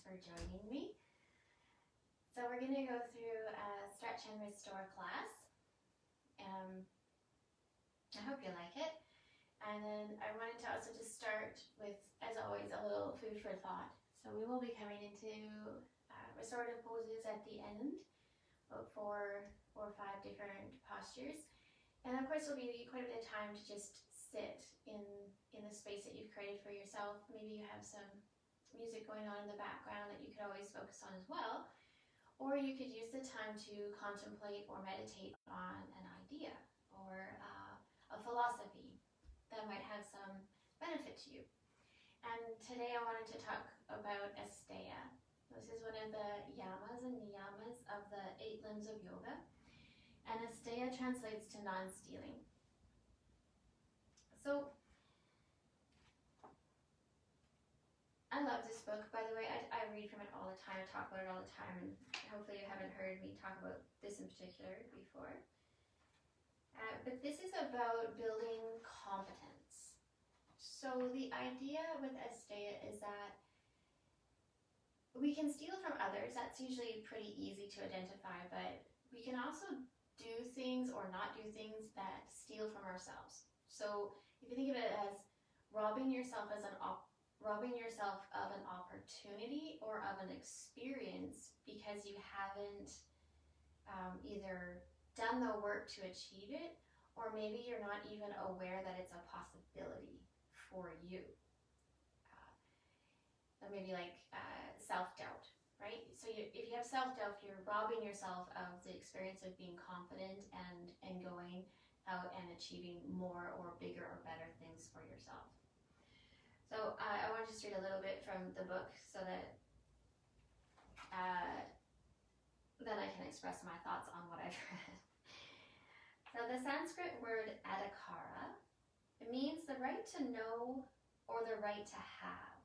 Thanks for joining me. So we're going to go through a stretch and restore class. I hope you like it. And then I wanted to also just start with, as always, a little food for thought. So we will be coming into restorative poses at the end, about 4 or 5 different postures. And of course, there'll be quite a bit of time to just sit in the space that you've created for yourself. Maybe you have some music going on in the background that you could always focus on as well. Or you could use the time to contemplate or meditate on an idea or a philosophy that might have some benefit to you. And today I wanted to talk about Asteya. This is one of the yamas and niyamas of the 8 limbs of yoga. And Asteya translates to non-stealing. So, I love this book, by the way. I read from it all the time. I talk about it all the time, and hopefully you haven't heard me talk about this in particular before. But this is about building competence. So the idea with Asteya is that we can steal from others. That's usually pretty easy to identify, but we can also do things or not do things that steal from ourselves. So if you think of it as robbing yourself of an opportunity or of an experience because you haven't either done the work to achieve it, or maybe you're not even aware that it's a possibility for you. Or maybe like self-doubt, right? So if you have self-doubt, you're robbing yourself of the experience of being confident and going out and achieving more or bigger or better things for yourself. So I want to just read a little bit from the book so that then I can express my thoughts on what I've read. So the Sanskrit word adhikara, it means the right to know or the right to have.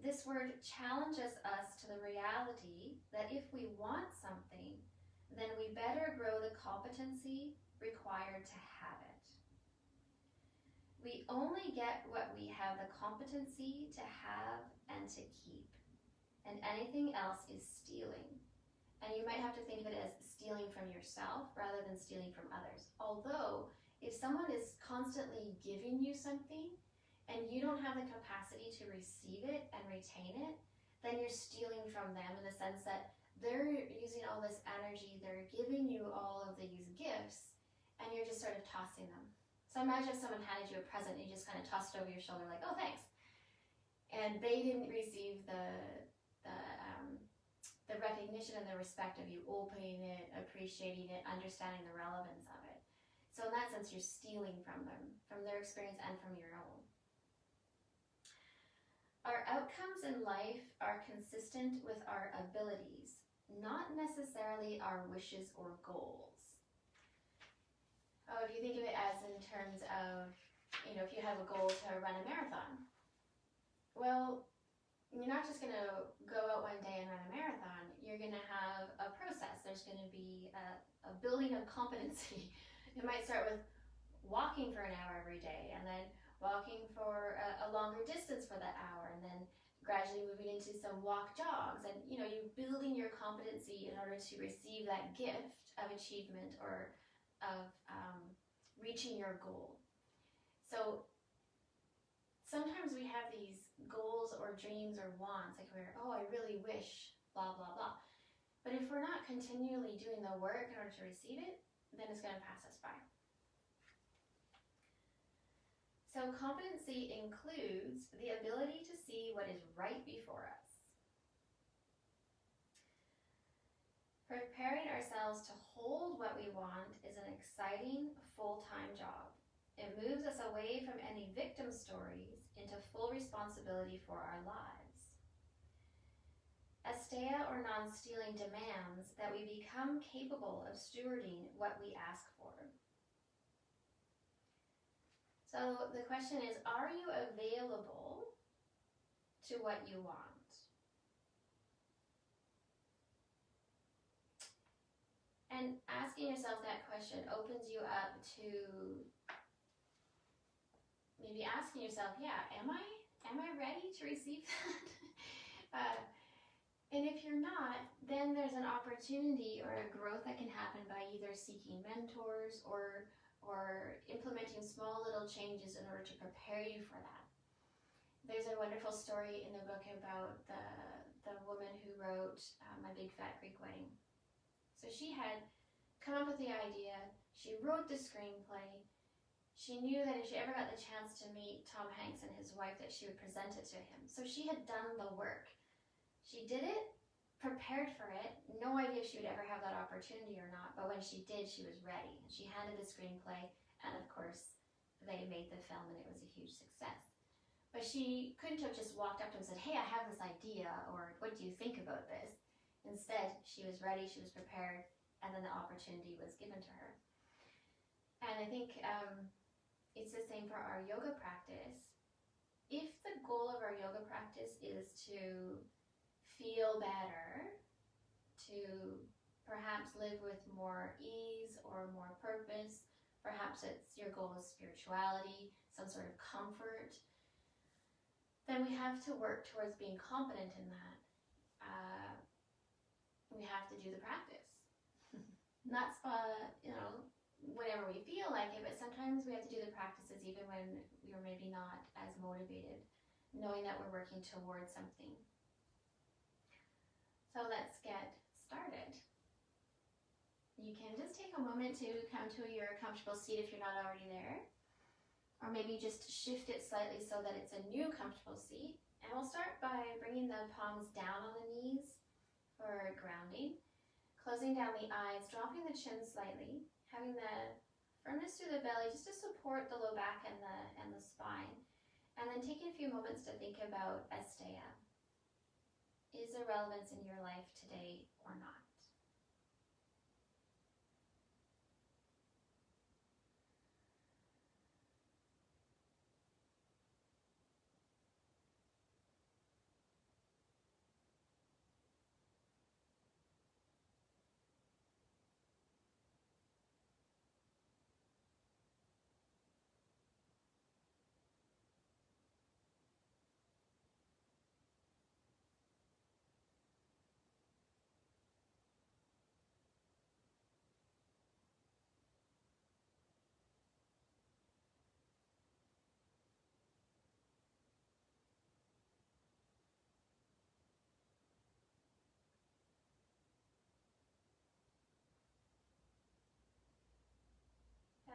This word challenges us to the reality that if we want something, then we better grow the competency required to have it. We only get what we have the competency to have and to keep, and anything else is stealing. And you might have to think of it as stealing from yourself rather than stealing from others. Although, if someone is constantly giving you something and you don't have the capacity to receive it and retain it, then you're stealing from them in the sense that they're using all this energy, they're giving you all of these gifts, and you're just sort of tossing them. So imagine if someone handed you a present and you just kind of tossed it over your shoulder like, oh, thanks. And they didn't receive the recognition and the respect of you opening it, appreciating it, understanding the relevance of it. So in that sense, you're stealing from them, from their experience and from your own. Our outcomes in life are consistent with our abilities, not necessarily our wishes or goals. If you think of it as in terms of, if you have a goal to run a marathon, well, you're not just going to go out one day and run a marathon. You're going to have a process. There's going to be a building of competency. It might start with walking for an hour every day, and then walking for a longer distance for that hour, and then gradually moving into some walk jogs. And, you're building your competency in order to receive that gift of achievement or of reaching your goal. So sometimes we have these goals or dreams or wants, like I really wish, blah, blah, blah. But if we're not continually doing the work in order to receive it, then it's going to pass us by. So competency includes the ability to see what is right before us. Preparing ourselves to hold what we want is an exciting full-time job. It moves us away from any victim stories into full responsibility for our lives. Asteya or non-stealing demands that we become capable of stewarding what we ask for. So the question is, are you available to what you want? And asking yourself that question opens you up to maybe asking yourself, am I ready to receive that? Uh, and if you're not, then there's an opportunity or a growth that can happen by either seeking mentors or implementing small little changes in order to prepare you for that. There's a wonderful story in the book about the woman who wrote My Big Fat Greek Wedding. So she had come up with the idea, she wrote the screenplay, she knew that if she ever got the chance to meet Tom Hanks and his wife that she would present it to him. So she had done the work. She did it, prepared for it, no idea if she would ever have that opportunity or not, but when she did, she was ready. She handed the screenplay, and of course, they made the film and it was a huge success. But she couldn't have just walked up to him and said, hey, I have this idea, or what do you think about this? Instead, she was ready, she was prepared, and then the opportunity was given to her. And I think it's the same for our yoga practice. If the goal of our yoga practice is to feel better, to perhaps live with more ease or more purpose, perhaps it's your goal is spirituality, some sort of comfort, then we have to work towards being competent in that. We have to do the practice. That's, whenever we feel like it, but sometimes we have to do the practices even when we're maybe not as motivated, knowing that we're working towards something. So let's get started. You can just take a moment to come to your comfortable seat if you're not already there. Or maybe just shift it slightly so that it's a new comfortable seat. And we'll start by bringing the palms down on the knees for grounding. Closing down the eyes, dropping the chin slightly, having the firmness through the belly just to support the low back and the spine. And then taking a few moments to think about Asteya. Is there relevance in your life today or not?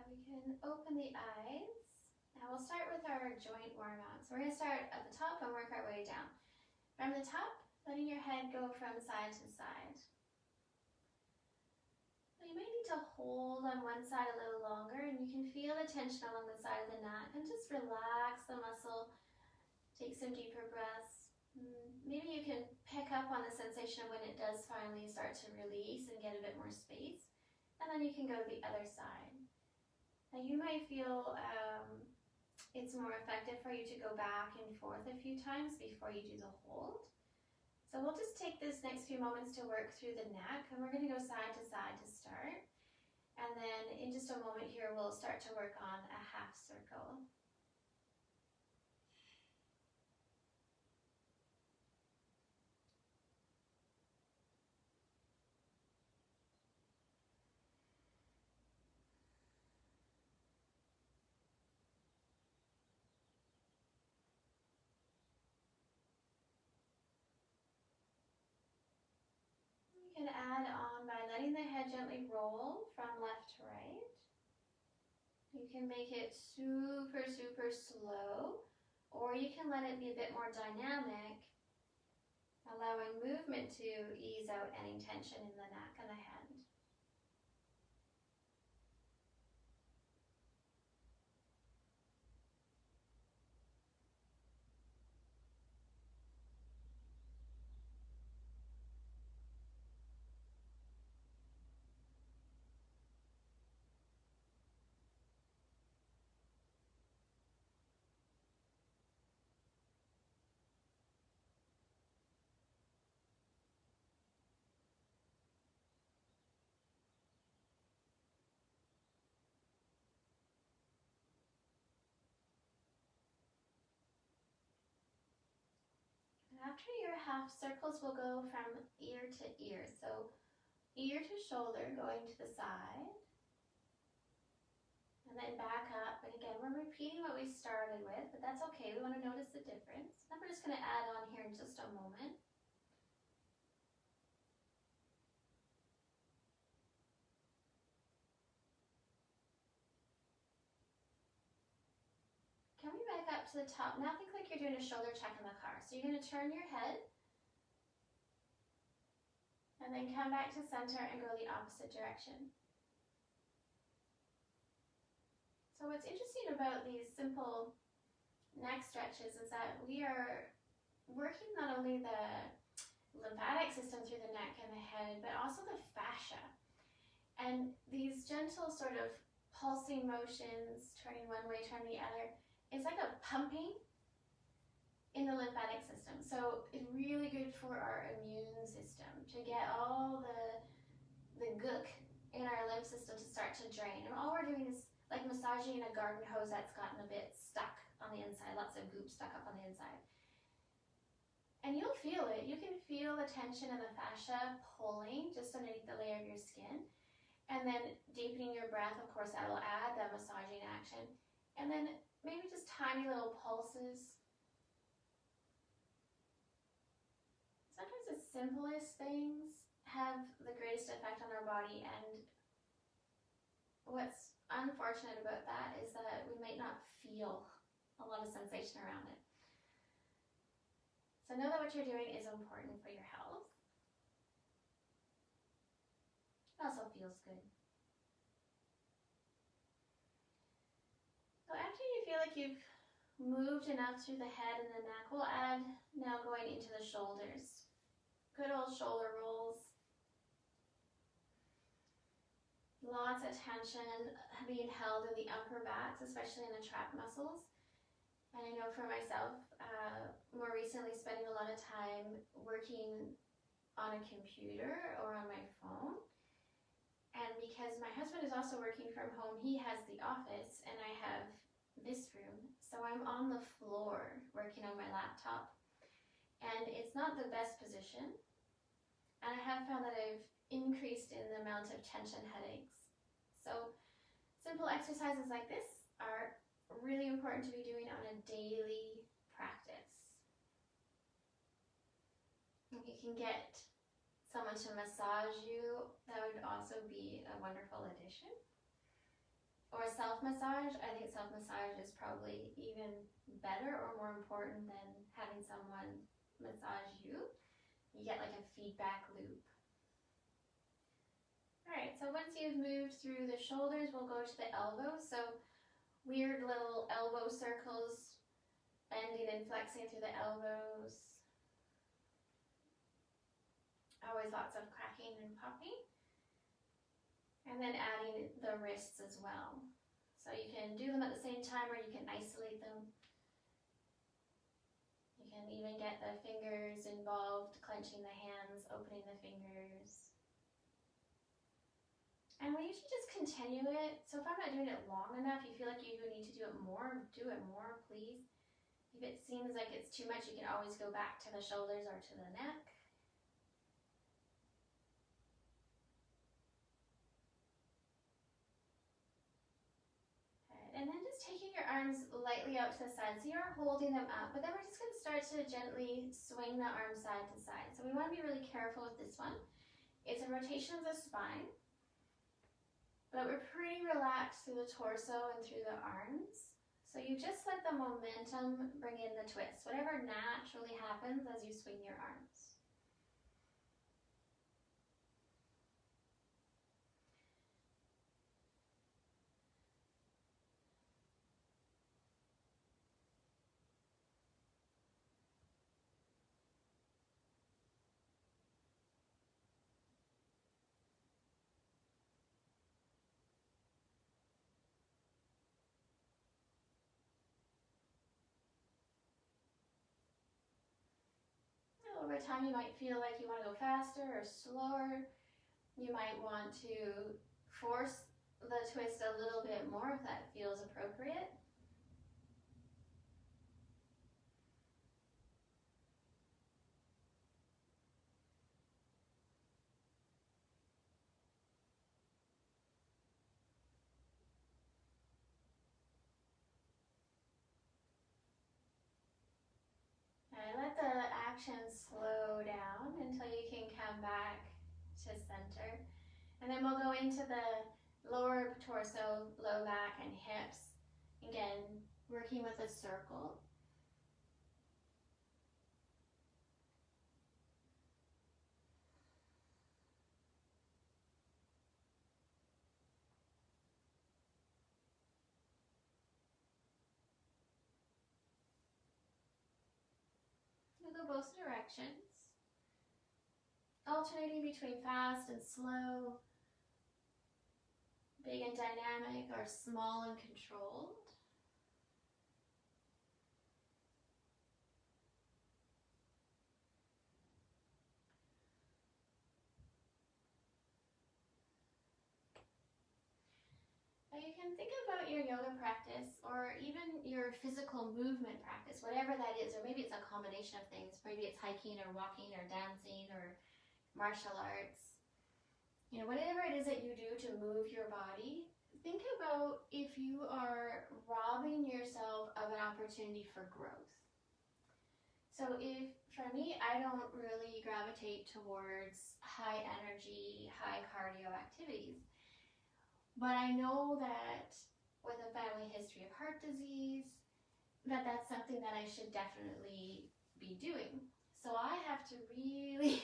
We can open the eyes. Now we'll start with our joint warm-up. So we're going to start at the top and work our way down. From the top, letting your head go from side to side. You may need to hold on one side a little longer, and you can feel the tension along the side of the neck, and just relax the muscle. Take some deeper breaths. Maybe you can pick up on the sensation of when it does finally start to release and get a bit more space. And then you can go to the other side. Now you might feel it's more effective for you to go back and forth a few times before you do the hold. So we'll just take this next few moments to work through the neck, and we're going to go side to start. And then in just a moment here, we'll start to work on a half circle. You can add on by letting the head gently roll from left to right. You can make it super, super slow, or you can let it be a bit more dynamic, allowing movement to ease out any tension in the neck and the head. after your half circles, we'll go from ear to ear. So ear to shoulder, going to the side. And then back up. And again, we're repeating what we started with, but that's okay. We want to notice the difference. Then we're just going to add on here in just a moment. Coming back up to the top. Now think like you're doing a shoulder check in the car. So you're going to turn your head. And then come back to center and go the opposite direction. So what's interesting about these simple neck stretches is that we are working not only the lymphatic system through the neck and the head, but also the fascia. And these gentle sort of pulsing motions, turning one way, turning the other, it's like a pumping in the lymphatic system. So it's really good for our immune system to get all the gook in our lymph system to start to drain. And all we're doing is like massaging a garden hose that's gotten a bit stuck on the inside, lots of goop stuck up on the inside. And you'll feel it. You can feel the tension in the fascia pulling just underneath the layer of your skin. And then deepening your breath, of course, that will add that massaging action. And then maybe just tiny little pulses. Sometimes the simplest things have the greatest effect on our body, and what's unfortunate about that is that we might not feel a lot of sensation around it. So know that what you're doing is important for your health. It also feels good. So after you feel like you've moved enough through the head and the neck, we'll add now going into the shoulders. Good old shoulder rolls. Lots of tension being held in the upper backs, especially in the trap muscles. And I know for myself, more recently spending a lot of time working on a computer or on my phone. And because my husband is also working from home, he has the office and I have this room. So I'm on the floor working on my laptop. And it's not the best position. And I have found that I've increased in the amount of tension headaches. So simple exercises like this are really important to be doing on a daily practice. If you can get someone to massage you, that would also be a wonderful addition. Or self-massage. I think self-massage is probably even better or more important than having someone massage you. You get like a feedback loop. Alright, so once you've moved through the shoulders, we'll go to the elbows. So weird little elbow circles, bending and flexing through the elbows. Always lots of cracking and popping. And then adding the wrists as well. So you can do them at the same time or you can isolate them. You can even get the fingers involved, clenching the hands, opening the fingers. And we usually just continue it. So if I'm not doing it long enough, you feel like you need to do it more, please. If it seems like it's too much, you can always go back to the shoulders or to the neck. And then just taking your arms lightly out to the side. So you're holding them up, but then we're just going to start to gently swing the arms side to side. So we want to be really careful with this one. It's a rotation of the spine, but we're pretty relaxed through the torso and through the arms. So you just let the momentum bring in the twist, whatever naturally happens as you swing your arms. Over time you might feel like you want to go faster or slower. You might want to force the twist a little bit more if that feels appropriate. action, slow down until you can come back to center. And then we'll go into the lower torso, low back, and hips. Again, working with a circle. We'll go both directions. Alternating between fast and slow, big and dynamic, or small and controlled. Now you can think about your yoga practice or even your physical movement practice, whatever that is, or maybe it's a combination of things. Maybe it's hiking or walking or dancing or martial arts. You know, whatever it is that you do to move your body, think about if you are robbing yourself of an opportunity for growth. So for me, I don't really gravitate towards high energy, high cardio activities. But I know that with a family history of heart disease, that's something that I should definitely be doing. So I have to really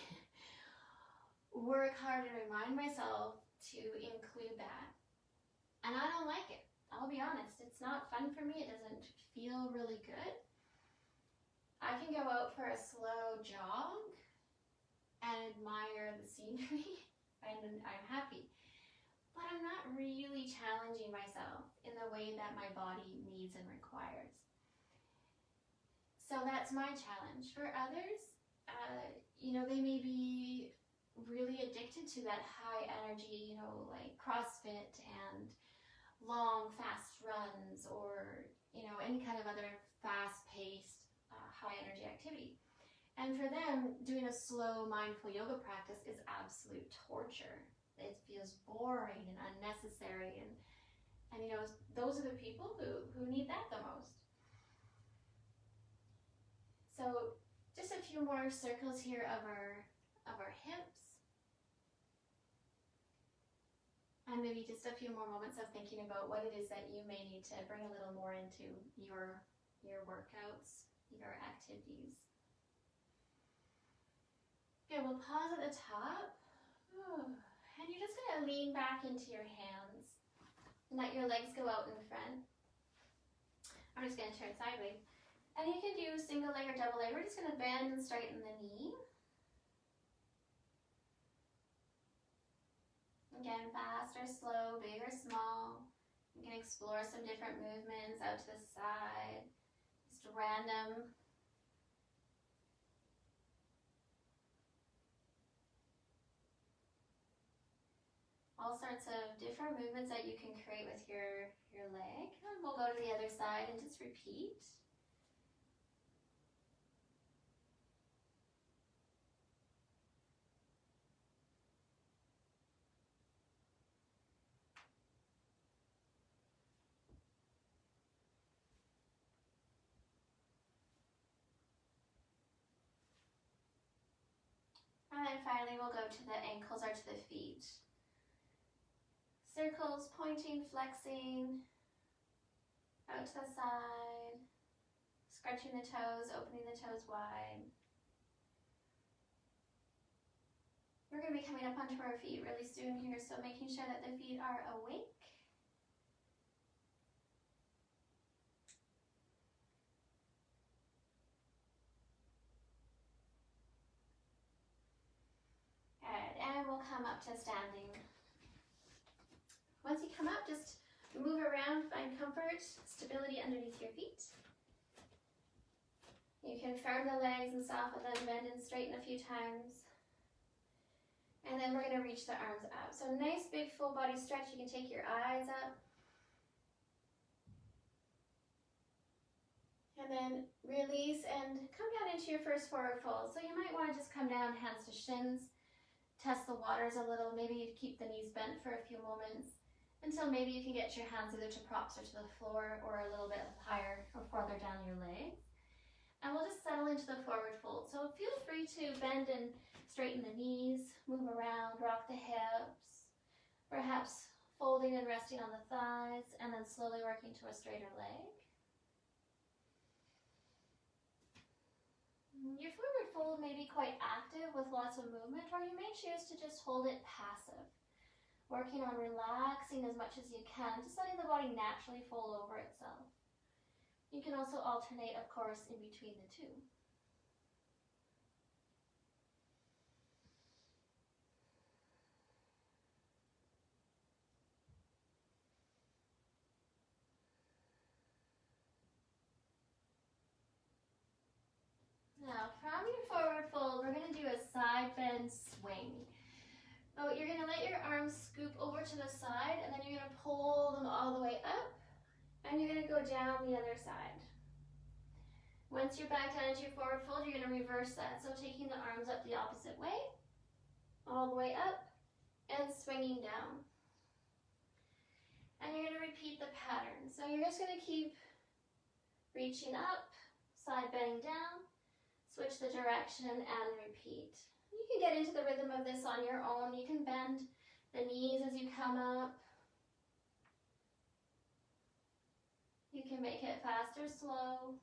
work hard and remind myself to include that. And I don't like it. I'll be honest. It's not fun for me. It doesn't feel really good. I can go out for a slow jog and admire the scenery and I'm happy. But I'm not really challenging myself in the way that my body needs and requires. So that's my challenge. For others, they may be really addicted to that high energy, like CrossFit and long, fast runs or, any kind of other fast-paced, high energy activity. And for them, doing a slow, mindful yoga practice is absolute torture. It feels boring and unnecessary. And those are the people who need that the most. So just a few more circles here of our hips. And maybe just a few more moments of thinking about what it is that you may need to bring a little more into your workouts, your activities. Okay, we'll pause at the top. And you're just going to lean back into your hands and let your legs go out in front. I'm just going to turn sideways. And you can do single leg or double leg. We're just going to bend and straighten the knee. Again, fast or slow, big or small. You can explore some different movements out to the side. Just random. All sorts of different movements that you can create with your leg. And we'll go to the other side and just repeat. And then finally we'll go to the ankles or to the feet. Circles, pointing, flexing, out to the side, scrunching the toes, opening the toes wide. We're going to be coming up onto our feet really soon here, so making sure that the feet are awake. Good, and we'll come up to standing. Once you come up, just move around, find comfort, stability underneath your feet. You can firm the legs and soften them, bend and straighten a few times. And then we're going to reach the arms up. So nice big full body stretch. You can take your eyes up. And then release and come down into your first forward fold. So you might want to just come down hands to shins, test the waters a little, maybe keep the knees bent for a few moments until maybe you can get your hands either to props or to the floor or a little bit higher or farther down your legs. And we'll just settle into the forward fold. So feel free to bend and straighten the knees, move around, rock the hips, perhaps folding and resting on the thighs, and then slowly working to a straighter leg. Your forward fold may be quite active with lots of movement, or you may choose to just hold it passive, working on relaxing as much as you can, just letting the body naturally fold over itself. You can also alternate, of course, in between the two. Now, from your forward fold, we're going to do a side bend swing. So you're going to let your arms scoop over to the side, and then you're going to pull them all the way up, and you're going to go down the other side. Once you're back down into your forward fold, you're going to reverse that. So taking the arms up the opposite way, all the way up, and swinging down. And you're going to repeat the pattern. So you're just going to keep reaching up, side bending down, switch the direction, and repeat. You can get into the rhythm of this on your own. You can bend the knees as you come up. You can make it fast or slow.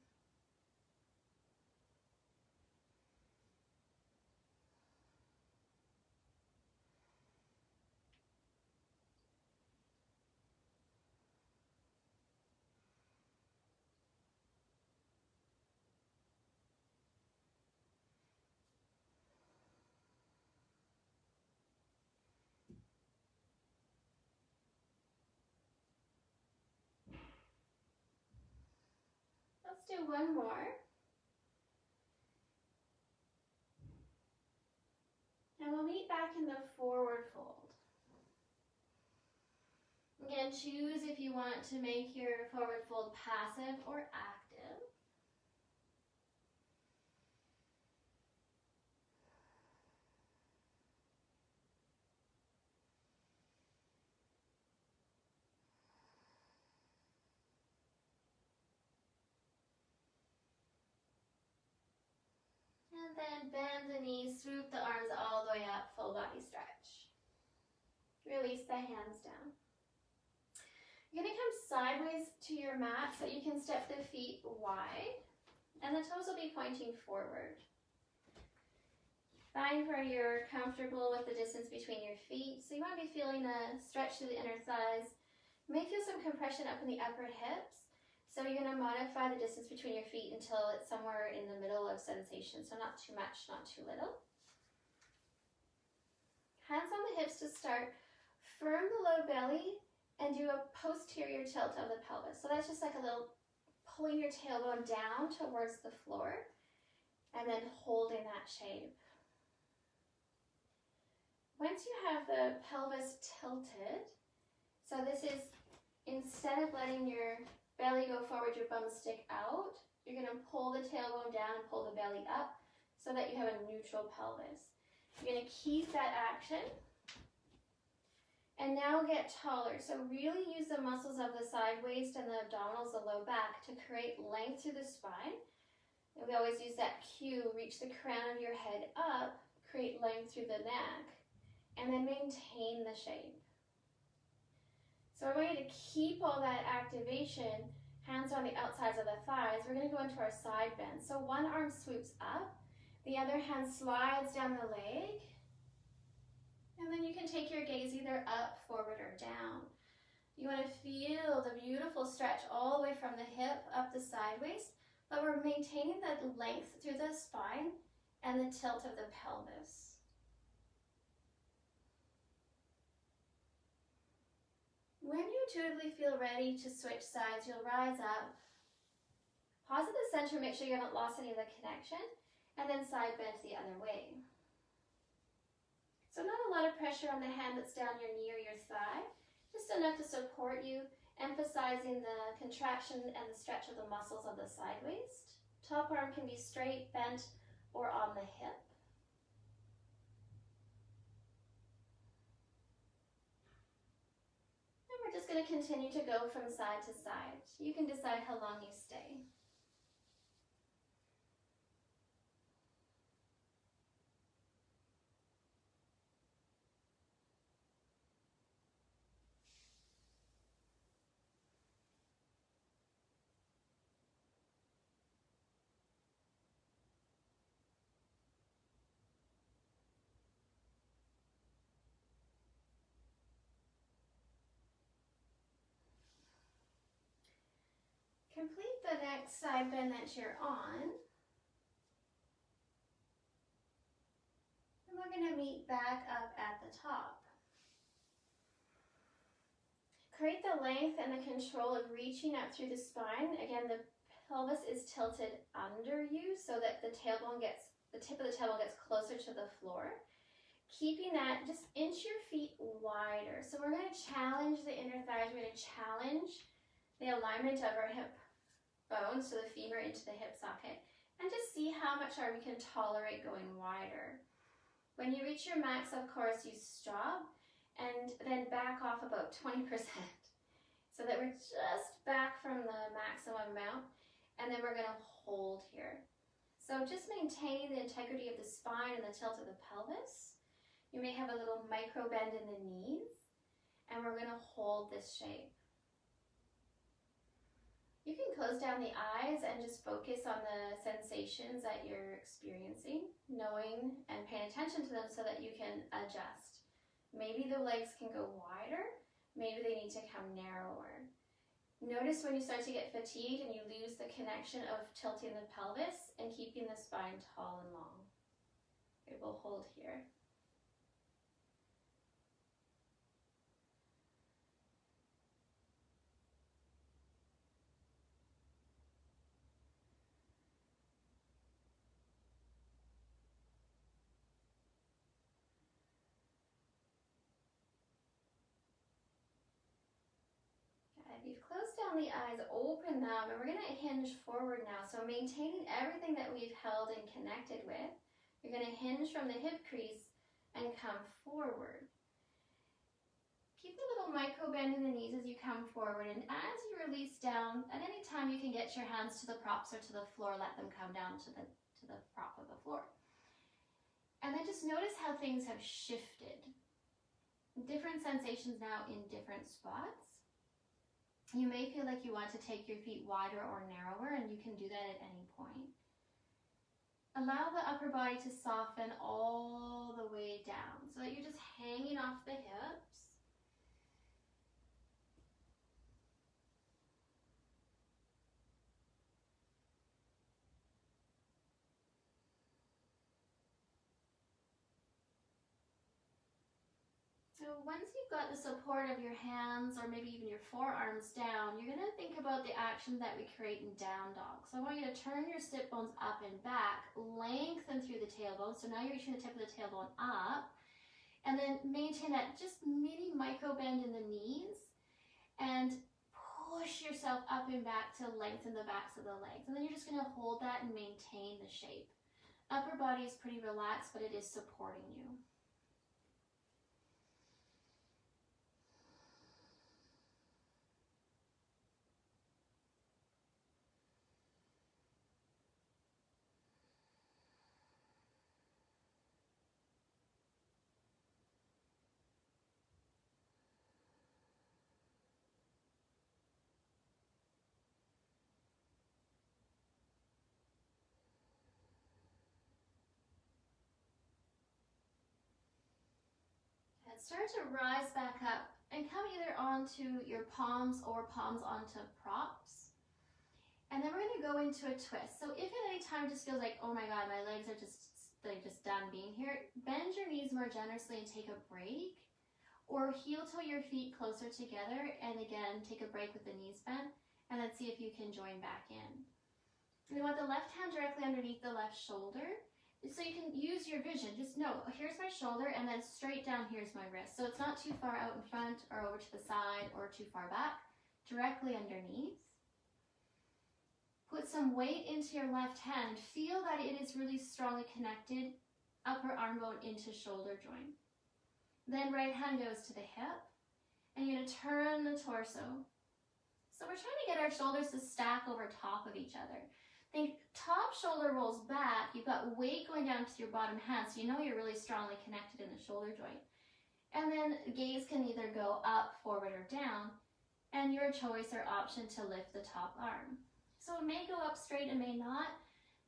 Let's do one more. And we'll meet back in the forward fold. Again, choose if you want to make your forward fold passive or active. And then bend the knees, swoop the arms all the way up, full body stretch. Release the hands down. You're going to come sideways to your mat so you can step the feet wide, and the toes will be pointing forward. Find where you're comfortable with the distance between your feet. So you want to be feeling a stretch through the inner thighs. You may feel some compression up in the upper hips. So you're going to modify the distance between your feet until it's somewhere in the middle of sensation. So not too much, not too little. Hands on the hips to start. Firm the low belly and do a posterior tilt of the pelvis. So that's just like a little pulling your tailbone down towards the floor and then holding that shape. Once you have the pelvis tilted, so this is instead of letting your belly go forward, your bum stick out, you're going to pull the tailbone down and pull the belly up so that you have a neutral pelvis. You're going to keep that action. And now get taller. So really use the muscles of the side waist and the abdominals, the low back, to create length through the spine. And we always use that cue, reach the crown of your head up, create length through the neck, and then maintain the shape. So we're going to keep all that activation, hands on the outsides of the thighs. We're going to go into our side bend. So one arm swoops up, the other hand slides down the leg, and then you can take your gaze either up, forward, or down. You want to feel the beautiful stretch all the way from the hip up the side waist, but we're maintaining that length through the spine and the tilt of the pelvis. When you intuitively feel ready to switch sides, you'll rise up, pause at the center, make sure you haven't lost any of the connection, and then side bend the other way. So not a lot of pressure on the hand that's down your knee or your thigh, just enough to support you, emphasizing the contraction and the stretch of the muscles of the side waist. Top arm can be straight, bent, or on the hip. And we're just going to continue to go from side to side. You can decide how long you stay. Complete the next side bend that you're on. And we're going to meet back up at the top. Create the length and the control of reaching up through the spine. Again, the pelvis is tilted under you so that the tip of the tailbone gets closer to the floor. Keeping that, just inch your feet wider. So we're going to challenge the inner thighs. We're going to challenge the alignment of our hip bone, so the femur into the hip socket, and just see how much we can tolerate going wider. When you reach your max, of course, you stop and then back off about 20%, so that we're just back from the maximum amount, and then we're going to hold here. So just maintaining the integrity of the spine and the tilt of the pelvis. You may have a little micro bend in the knees, and we're going to hold this shape. You can close down the eyes and just focus on the sensations that you're experiencing, knowing and paying attention to them so that you can adjust. Maybe the legs can go wider, maybe they need to come narrower. Notice when you start to get fatigued and you lose the connection of tilting the pelvis and keeping the spine tall and long. It will hold here. You've closed down the eyes, open them, and we're going to hinge forward now. So maintaining everything that we've held and connected with, you're going to hinge from the hip crease and come forward. Keep a little micro bend in the knees as you come forward, and as you release down, at any time you can get your hands to the props or to the floor, let them come down to the prop of the floor. And then just notice how things have shifted. Different sensations now in different spots. You may feel like you want to take your feet wider or narrower, and you can do that at any point. Allow the upper body to soften all the way down so that you're just hanging off the hips. So once you've got the support of your hands or maybe even your forearms down, you're going to think about the action that we create in down dog. So I want you to turn your sit bones up and back, lengthen through the tailbone. So now you're reaching the tip of the tailbone up, and then maintain that just mini micro bend in the knees and push yourself up and back to lengthen the backs of the legs. And then you're just going to hold that and maintain the shape. Upper body is pretty relaxed, but it is supporting you. Start to rise back up and come either onto your palms or palms onto props. And then we're going to go into a twist. So if at any time it just feels like, oh my God, my legs are just done being here, bend your knees more generously and take a break. Or heel toe your feet closer together and again, take a break with the knees bent, and then see if you can join back in. And you want the left hand directly underneath the left shoulder. So you can use your vision. Just know, here's my shoulder, and then straight down, here's my wrist. So it's not too far out in front or over to the side or too far back, directly underneath. Put some weight into your left hand. Feel that it is really strongly connected, upper arm bone into shoulder joint. Then right hand goes to the hip, and you're gonna turn the torso. So we're trying to get our shoulders to stack over top of each other. Think top shoulder rolls back, you've got weight going down to your bottom hand, so you know you're really strongly connected in the shoulder joint. And then gaze can either go up, forward, or down, and your choice or option to lift the top arm. So it may go up straight, it may not.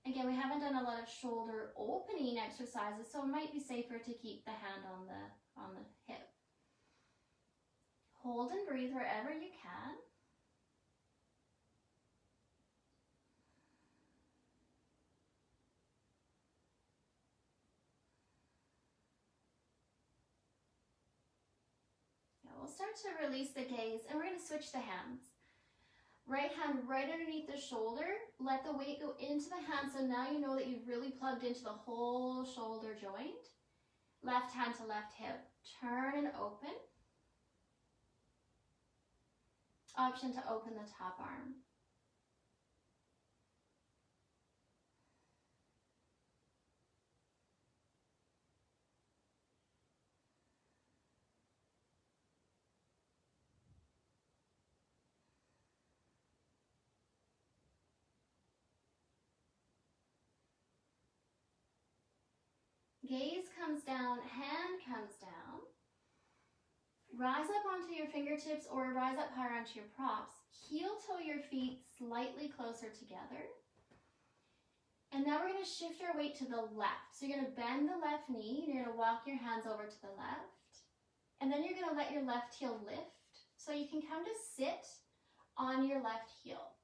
Again, we haven't done a lot of shoulder opening exercises, so it might be safer to keep the hand on the hip. Hold and breathe wherever you can. start to release the gaze, and we're going to switch the hands. Right hand right underneath the shoulder. Let the weight go into the hand, so now you know that you've really plugged into the whole shoulder joint. Left hand to left hip. Turn and open. Option to open the top arm. Gaze comes down, hand comes down. Rise up onto your fingertips or rise up higher onto your props. Heel toe your feet slightly closer together. And now we're going to shift our weight to the left. So you're going to bend the left knee and you're going to walk your hands over to the left. And then you're going to let your left heel lift. So you can come to sit on your left heel.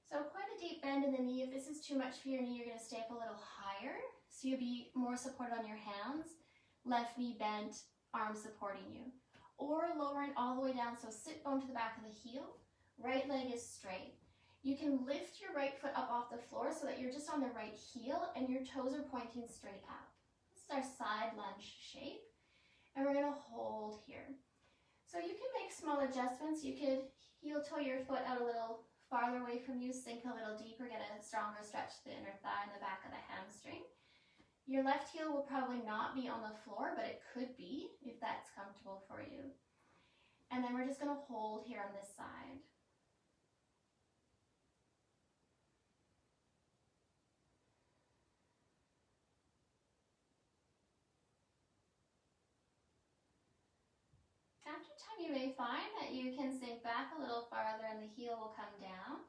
So quite a deep bend in the knee. If this is too much for your knee, you're going to stay up a little higher. So you'll be more supported on your hands. Left knee bent, arms supporting you. Or lower it all the way down, so sit bone to the back of the heel. Right leg is straight. You can lift your right foot up off the floor so that you're just on the right heel and your toes are pointing straight out. This is our side lunge shape. And we're going to hold here. So you can make small adjustments. You could heel toe your foot out a little farther away from you, sink a little deeper, get a stronger stretch to the inner thigh and the back of the hamstring. Your left heel will probably not be on the floor, but it could be if that's comfortable for you. And then we're just going to hold here on this side. After time, you may find that you can sink back a little farther and the heel will come down.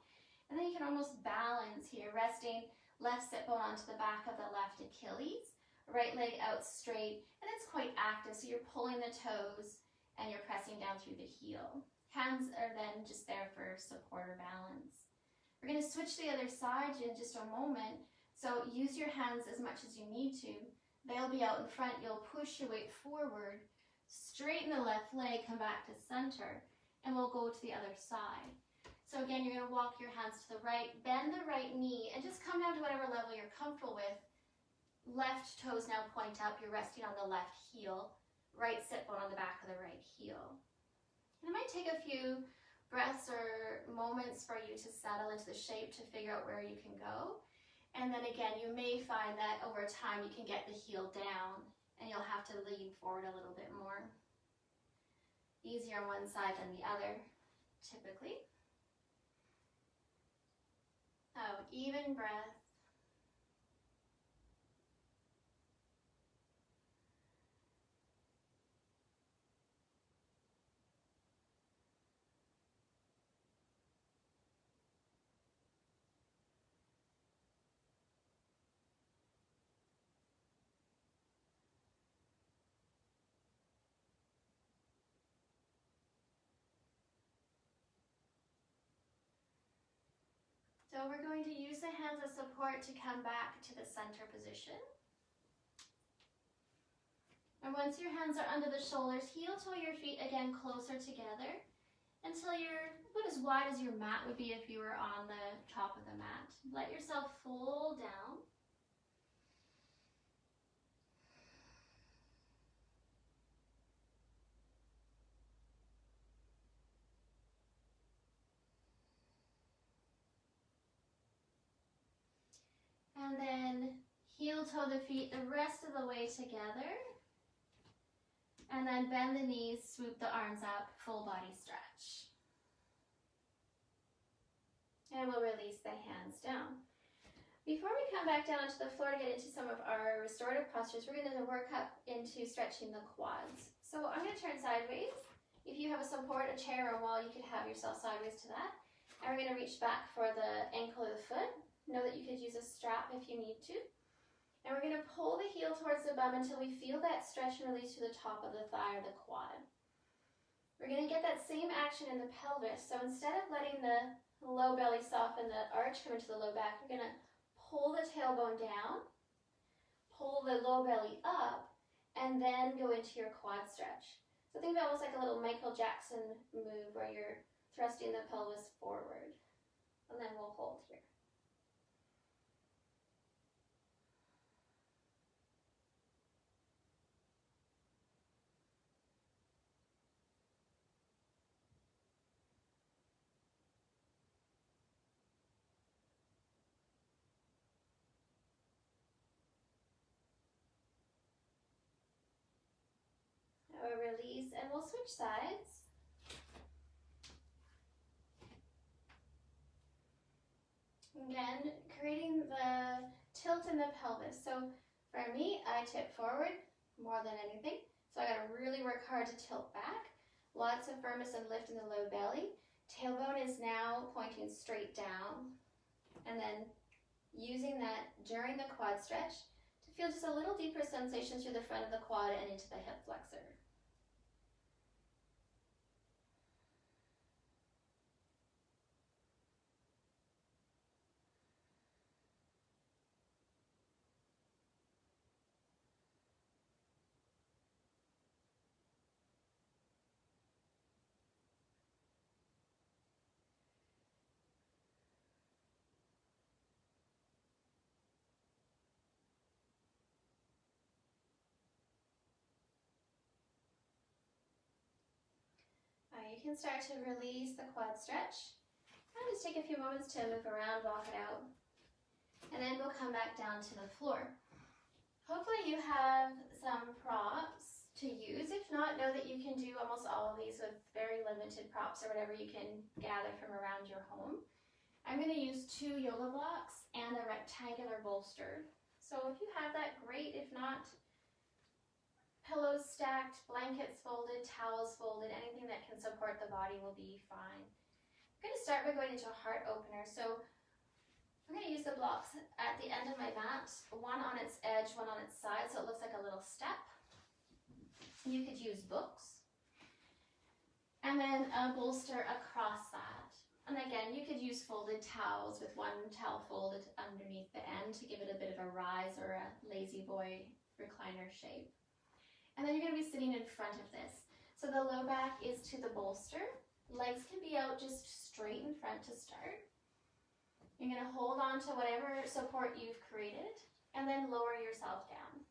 And then you can almost balance here, resting left sit bone onto the back of the left Achilles, right leg out straight, and it's quite active, so you're pulling the toes and you're pressing down through the heel. Hands are then just there for support or balance. We're going to switch to the other side in just a moment, so use your hands as much as you need to. They'll be out in front, you'll push your weight forward, straighten the left leg, come back to center, and we'll go to the other side. So again, you're going to walk your hands to the right, bend the right knee, and just come down to whatever level you're comfortable with. Left toes now point up, you're resting on the left heel, right sit bone on the back of the right heel. And it might take a few breaths or moments for you to settle into the shape to figure out where you can go. And then again, you may find that over time you can get the heel down and you'll have to lean forward a little bit more. Easier on one side than the other, typically. Oh, even breath. So we're going to use the hands as support to come back to the center position. And once your hands are under the shoulders, heel toe your feet again closer together until you're about as wide as your mat would be if you were on the top of the mat. Let yourself fold down. And then heel toe the feet the rest of the way together. And then bend the knees, swoop the arms up, full body stretch. And we'll release the hands down. Before we come back down onto the floor to get into some of our restorative postures, we're going to work up into stretching the quads. So I'm going to turn sideways. If you have a support, a chair or a wall, you could have yourself sideways to that. And we're going to reach back for the ankle or the foot. Know that you could use a strap if you need to. And we're going to pull the heel towards the bum until we feel that stretch and release to the top of the thigh or the quad. We're going to get that same action in the pelvis. So instead of letting the low belly soften, the arch come into the low back, we're going to pull the tailbone down, pull the low belly up, and then go into your quad stretch. So think of it almost like a little Michael Jackson move where you're thrusting the pelvis forward. And then we'll hold here. Now we'll release and we'll switch sides. Again, creating the tilt in the pelvis. So for me, I tip forward more than anything. So I gotta really work hard to tilt back. Lots of firmness and lift in the low belly. Tailbone is now pointing straight down. And then using that during the quad stretch to feel just a little deeper sensation through the front of the quad and into the hip flexor. You can start to release the quad stretch. And just take a few moments to move around, walk it out. And then we'll come back down to the floor. Hopefully you have some props to use. If not, know that you can do almost all of these with very limited props or whatever you can gather from around your home. I'm going to use 2 yoga blocks and a rectangular bolster. So if you have that, great. If not, pillows stacked, blankets folded, towels folded, anything that can support the body will be fine. I'm going to start by going into a heart opener. So I'm going to use the blocks at the end of my mat, one on its edge, one on its side, so it looks like a little step. You could use books. And then a bolster across that. And again, you could use folded towels with one towel folded underneath the end to give it a bit of a rise or a lazy boy recliner shape. And then you're going to be sitting in front of this. So the low back is to the bolster. Legs can be out just straight in front to start. You're going to hold on to whatever support you've created and then lower yourself down.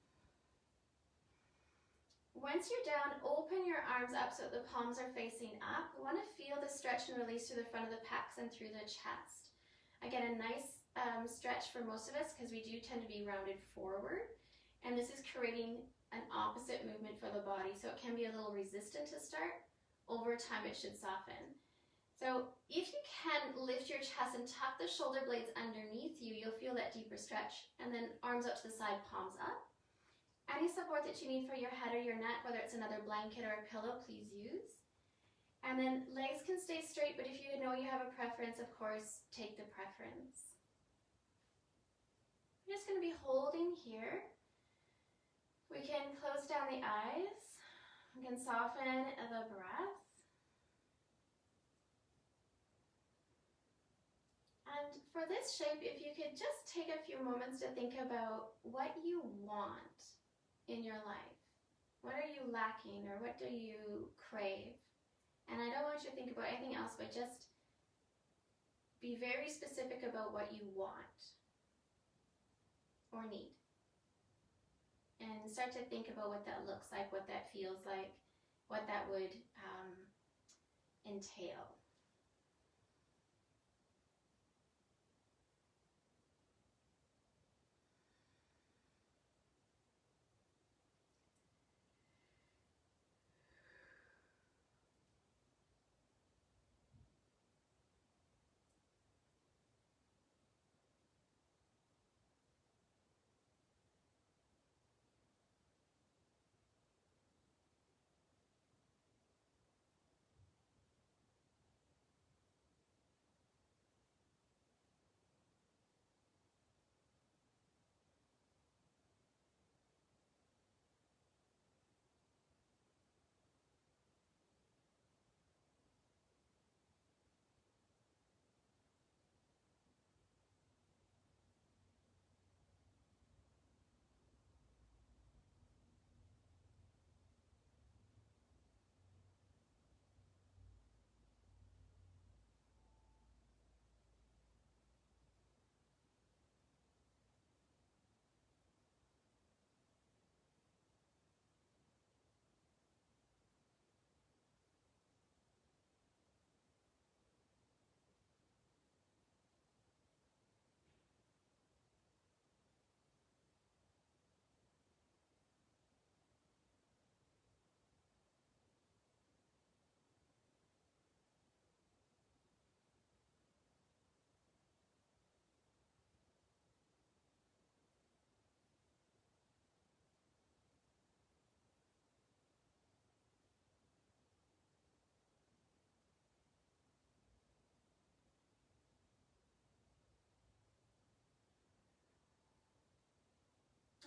Once you're down, open your arms up so that the palms are facing up. You want to feel the stretch and release through the front of the pecs and through the chest. Again, a nice stretch for most of us because we do tend to be rounded forward. And this is creating an opposite movement for the body, so it can be a little resistant to start. Over time, it should soften. So if you can lift your chest and tuck the shoulder blades underneath you, you'll feel that deeper stretch. And then arms up to the side, palms up. Any support that you need for your head or your neck, whether it's another blanket or a pillow, please use. And then legs can stay straight, but if you know you have a preference, of course, take the preference. I'm just going to be holding here. We can close down the eyes. We can soften the breath. And for this shape, if you could just take a few moments to think about what you want in your life. What are you lacking or what do you crave? And I don't want you to think about anything else, but just be very specific about what you want or need. And start to think about what that looks like, what that feels like, what that would entail.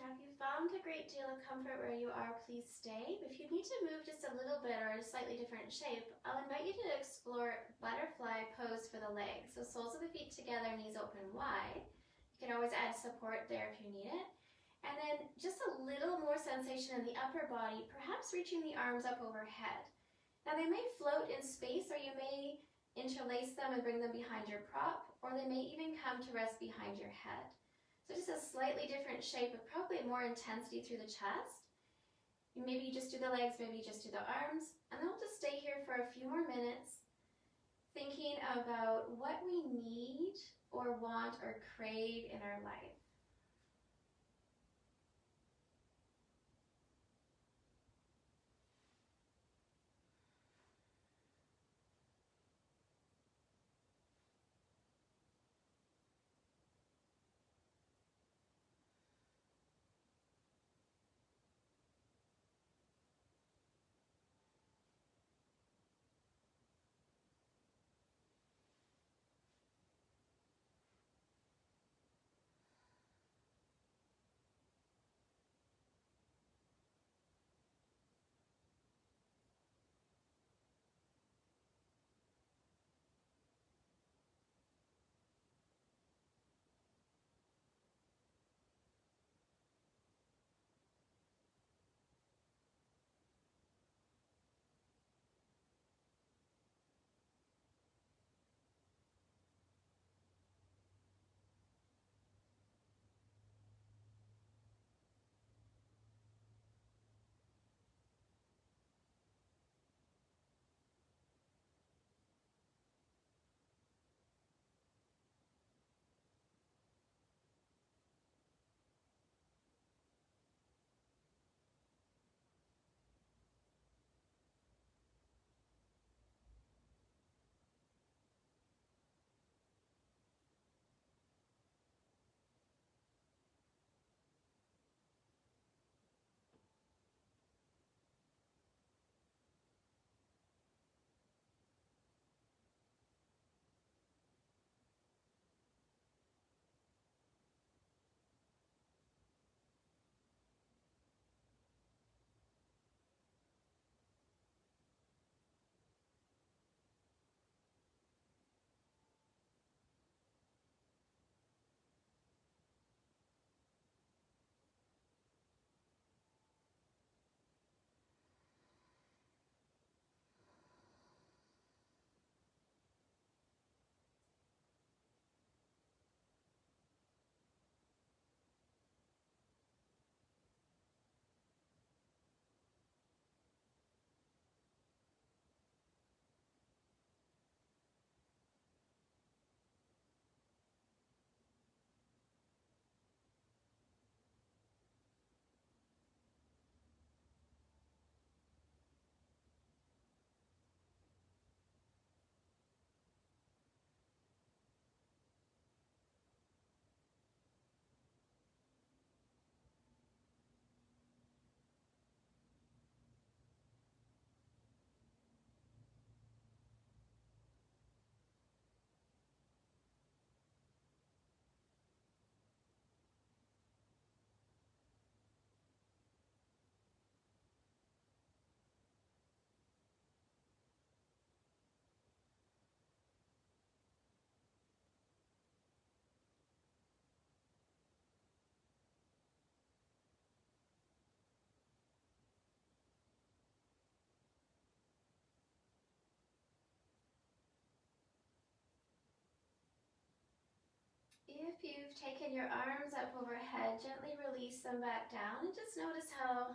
Now, if you found a great deal of comfort where you are, please stay. If you need to move just a little bit or a slightly different shape, I'll invite you to explore butterfly pose for the legs. So soles of the feet together, knees open wide. You can always add support there if you need it. And then just a little more sensation in the upper body, perhaps reaching the arms up overhead. Now they may float in space, or you may interlace them and bring them behind your prop, or they may even come to rest behind your head. So just a slightly different shape with probably more intensity through the chest. Maybe you just do the legs, maybe you just do the arms, and then we'll just stay here for a few more minutes thinking about what we need or want or crave in our life. If you've taken your arms up overhead, gently release them back down and just notice how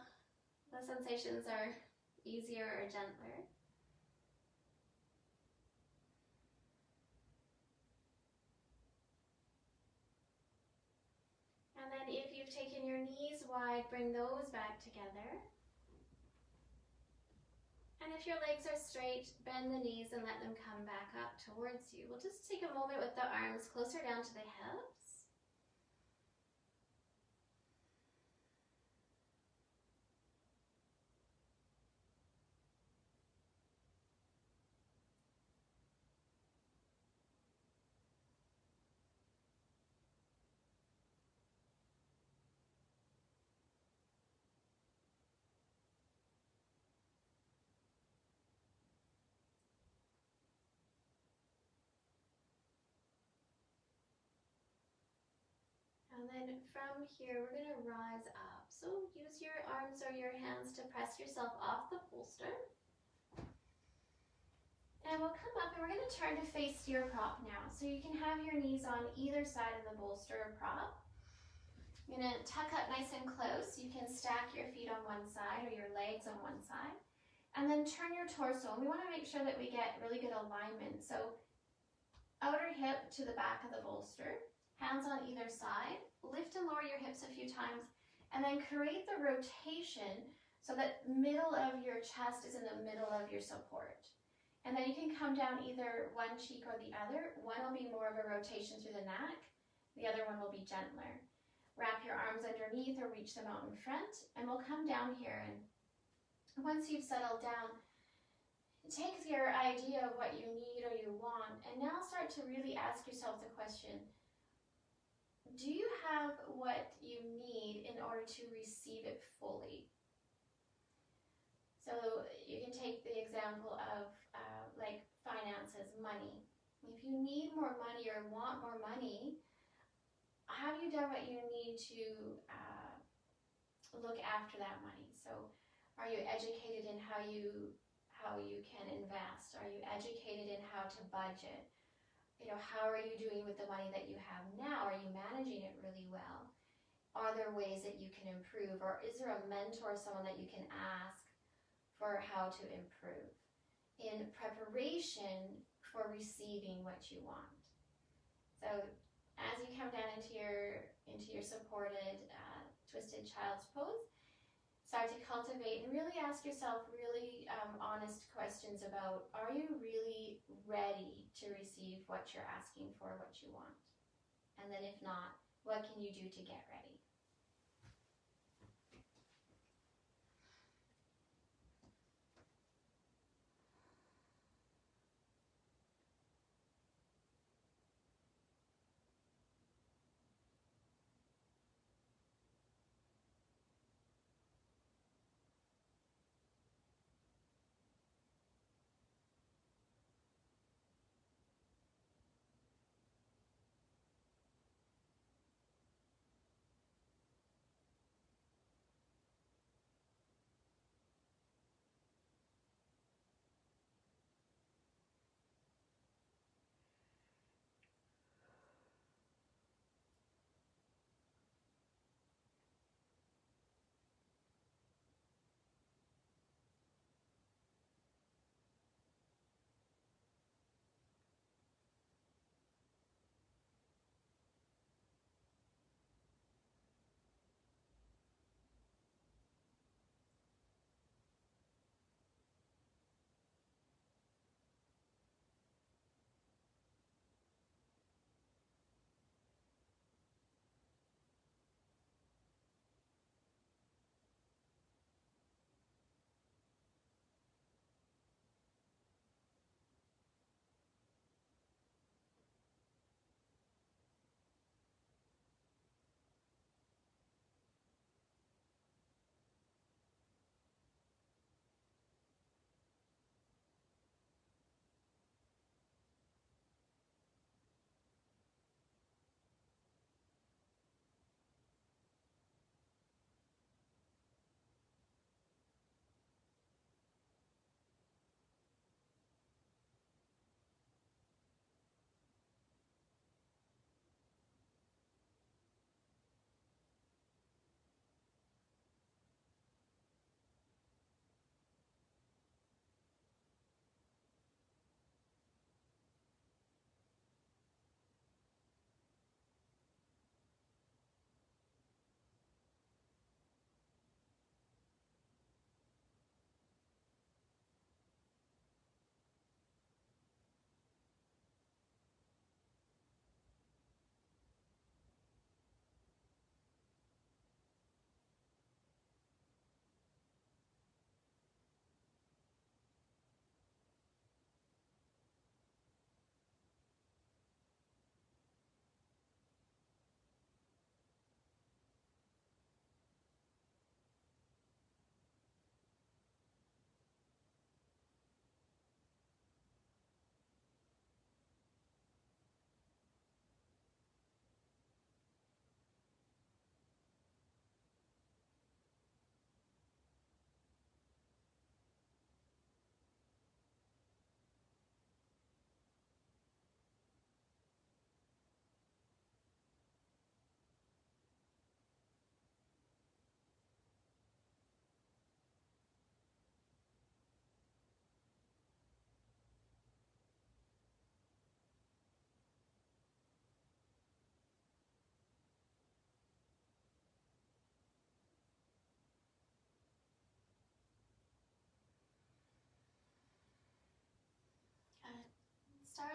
the sensations are easier or gentler. And then if you've taken your knees wide, bring those back together. And if your legs are straight, bend the knees and let them come back up towards you. We'll just take a moment with the arms closer down to the hips. And then from here, we're going to rise up. So use your arms or your hands to press yourself off the bolster. And we'll come up and we're going to turn to face your prop now. So you can have your knees on either side of the bolster or prop. You're going to tuck up nice and close. You can stack your feet on one side or your legs on one side. And then turn your torso. And we want to make sure that we get really good alignment. So outer hip to the back of the bolster. Hands on either side. Lift and lower your hips a few times. And then create the rotation so that middle of your chest is in the middle of your support. And then you can come down either one cheek or the other. One will be more of a rotation through the neck. The other one will be gentler. Wrap your arms underneath or reach them out in front. And we'll come down here. And once you've settled down, take your idea of what you need or you want. And now start to really ask yourself the question, do you have what you need in order to receive it fully? So you can take the example of like finances, money. If you need more money or want more money, have you done what you need to look after that money? So are you educated in how you can invest? Are you educated in how to budget? How are you doing with the money that you have now? Are you managing it really well? Are there ways that you can improve? Or is there a mentor, someone that you can ask for how to improve in preparation for receiving what you want? So as you come down into your supported twisted child's pose, start to cultivate and really ask yourself really honest questions about, are you really ready to receive what you're asking for, what you want? And then if not, what can you do to get ready?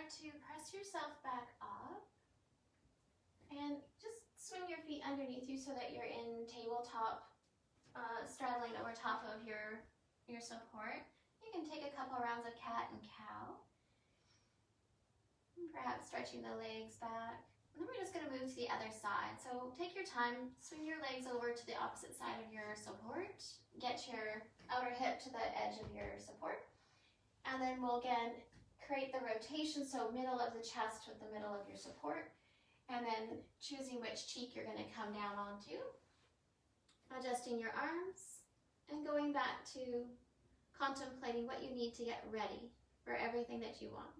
start to press yourself back up and just swing your feet underneath you so that you're in tabletop, straddling over top of your support. You can take a couple rounds of cat and cow, and perhaps stretching the legs back. And then we're just going to move to the other side. So take your time, swing your legs over to the opposite side of your support, get your outer hip to the edge of your support, and then we'll again create the rotation, so middle of the chest with the middle of your support, and then choosing which cheek you're going to come down onto, adjusting your arms, and going back to contemplating what you need to get ready for everything that you want.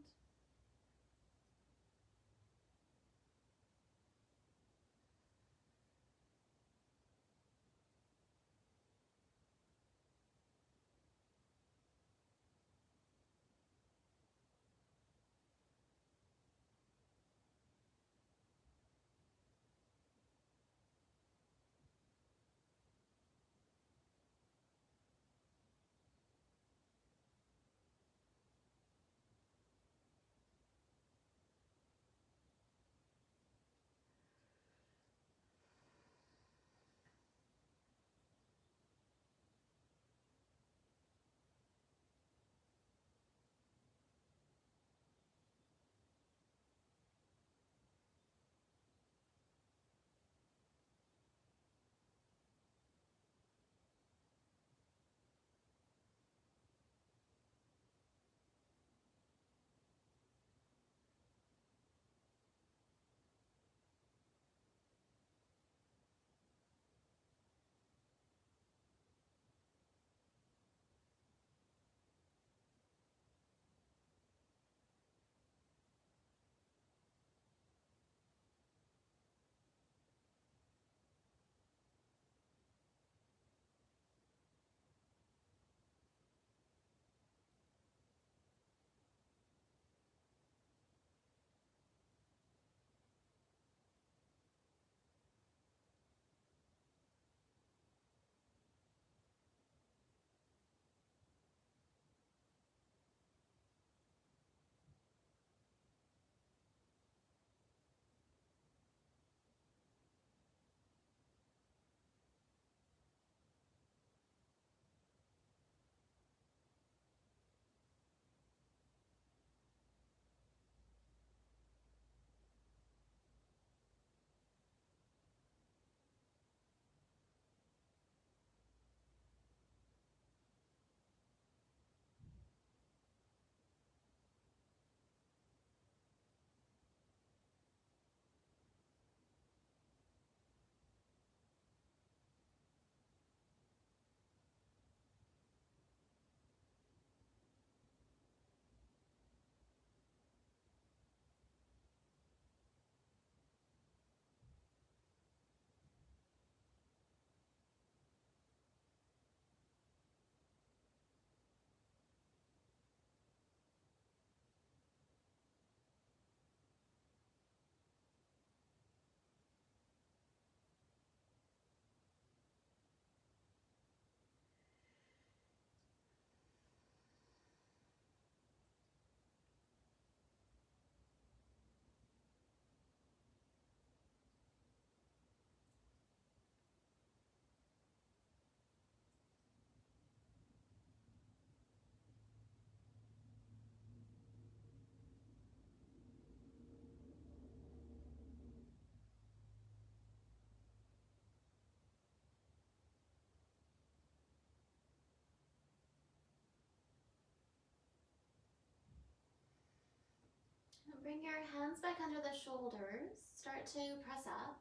Bring your hands back under the shoulders. Start to press up.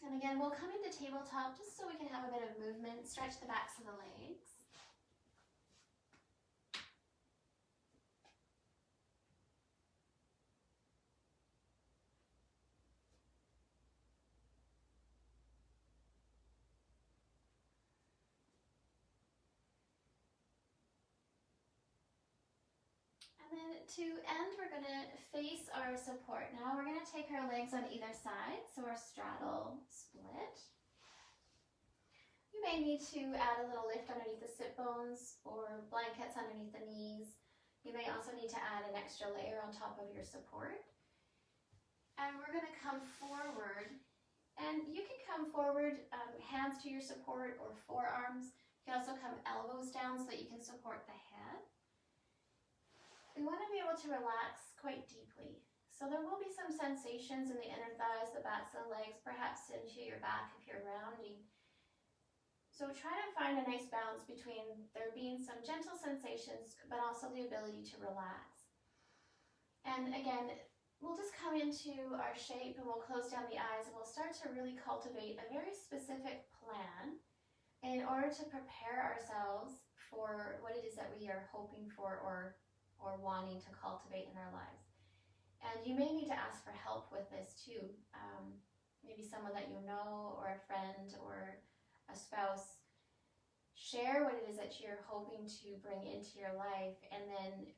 And again, we'll come into tabletop just so we can have a bit of movement. Stretch the backs of the legs. And then to end, we're going to face our support. Now we're going to take our legs on either side, so our straddle split. You may need to add a little lift underneath the sit bones or blankets underneath the knees. You may also need to add an extra layer on top of your support. And we're going to come forward, and you can come forward, hands to your support or forearms. You can also come elbows down so that you can support the head. We want to be able to relax quite deeply. So there will be some sensations in the inner thighs, the backs of the legs, perhaps into your back if you're rounding. So try to find a nice balance between there being some gentle sensations, but also the ability to relax. And again, we'll just come into our shape and we'll close down the eyes and we'll start to really cultivate a very specific plan in order to prepare ourselves for what it is that we are hoping for or wanting to cultivate in our lives. And you may need to ask for help with this too. Maybe someone that you know, or a friend, or a spouse. Share what it is that you're hoping to bring into your life, and then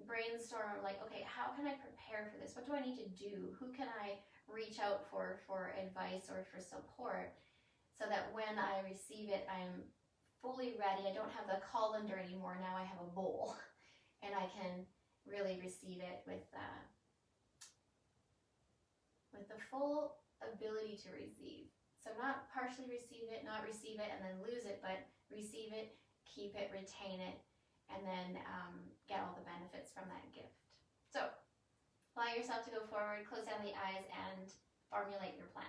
brainstorm like, okay, how can I prepare for this? What do I need to do? Who can I reach out for advice or for support, so that when I receive it, I'm fully ready. I don't have the colander anymore. Now I have a bowl, and I can really receive it with the full ability to receive. So not partially receive it, not receive it and then lose it, but receive it, keep it, retain it, and then get all the benefits from that gift. So allow yourself to go forward, close down the eyes, and formulate your plan.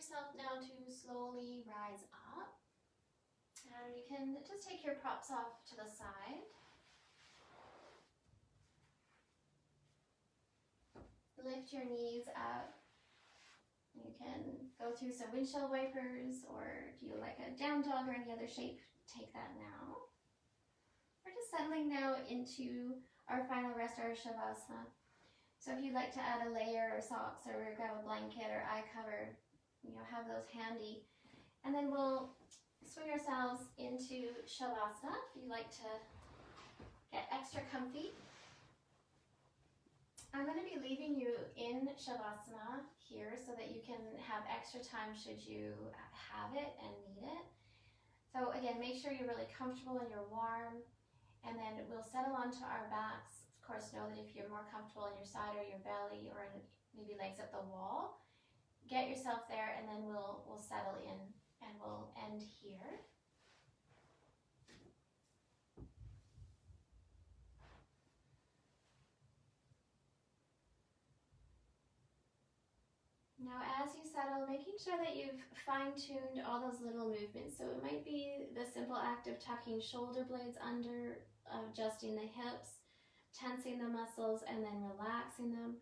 yourself now to slowly rise up. And you can just take your props off to the side. Lift your knees up. You can go through some windshield wipers, or if you like a down dog or any other shape, take that now. We're just settling now into our final rest, our Shavasana. So if you'd like to add a layer or socks or grab a blanket or eye cover, have those handy. And then we'll swing ourselves into Shavasana if you'd like to get extra comfy. I'm going to be leaving you in Shavasana here so that you can have extra time should you have it and need it. So again, make sure you're really comfortable and you're warm, and then we'll settle onto our backs. Of course, know that if you're more comfortable on your side or your belly or maybe legs at the wall, get yourself there, and then we'll settle in and we'll end here. Now, as you settle, making sure that you've fine-tuned all those little movements. So it might be the simple act of tucking shoulder blades under, adjusting the hips, tensing the muscles, and then relaxing them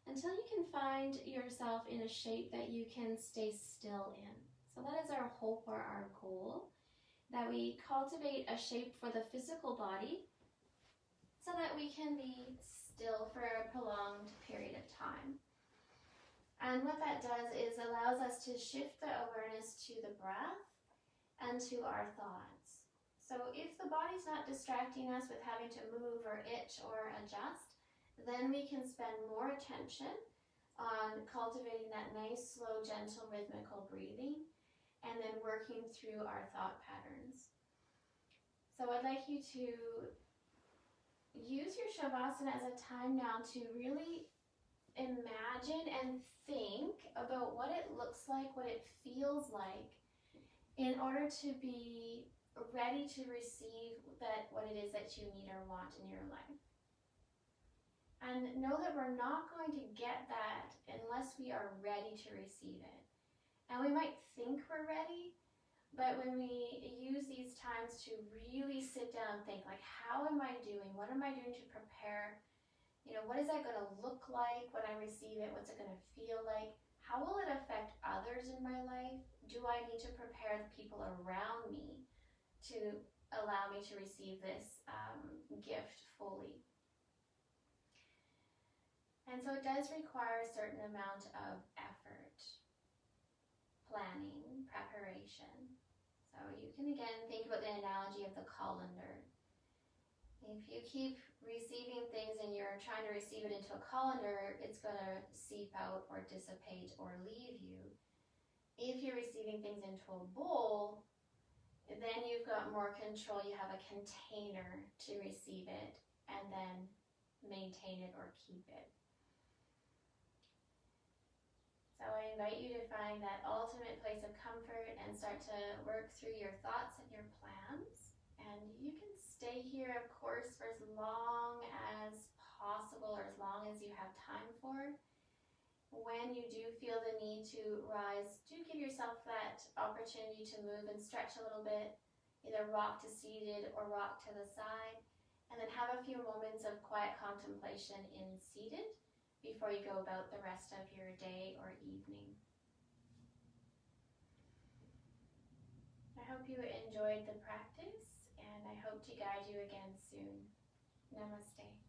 until you can find yourself in a shape that you can stay still in. So that is our hope or our goal, that we cultivate a shape for the physical body so that we can be still for a prolonged period of time. And what that does is allows us to shift the awareness to the breath and to our thoughts. So if the body's not distracting us with having to move or itch or adjust, then we can spend more attention on cultivating that nice, slow, gentle, rhythmical breathing, and then working through our thought patterns. So I'd like you to use your Shavasana as a time now to really imagine and think about what it looks like, what it feels like, in order to be ready to receive what it is that you need or want in your life. And know that we're not going to get that unless we are ready to receive it. And we might think we're ready, but when we use these times to really sit down and think, like, how am I doing? What am I doing to prepare? What is that going to look like when I receive it? What's it going to feel like? How will it affect others in my life? Do I need to prepare the people around me to allow me to receive this gift fully? And so it does require a certain amount of effort, planning, preparation. So you can again think about the analogy of the colander. If you keep receiving things and you're trying to receive it into a colander, it's going to seep out or dissipate or leave you. If you're receiving things into a bowl, then you've got more control. You have a container to receive it and then maintain it or keep it. So I invite you to find that ultimate place of comfort and start to work through your thoughts and your plans. And you can stay here, of course, for as long as possible or as long as you have time for. When you do feel the need to rise, do give yourself that opportunity to move and stretch a little bit, either rock to seated or rock to the side, and then have a few moments of quiet contemplation in seated before you go about the rest of your day or evening. I hope you enjoyed the practice, and I hope to guide you again soon. Namaste.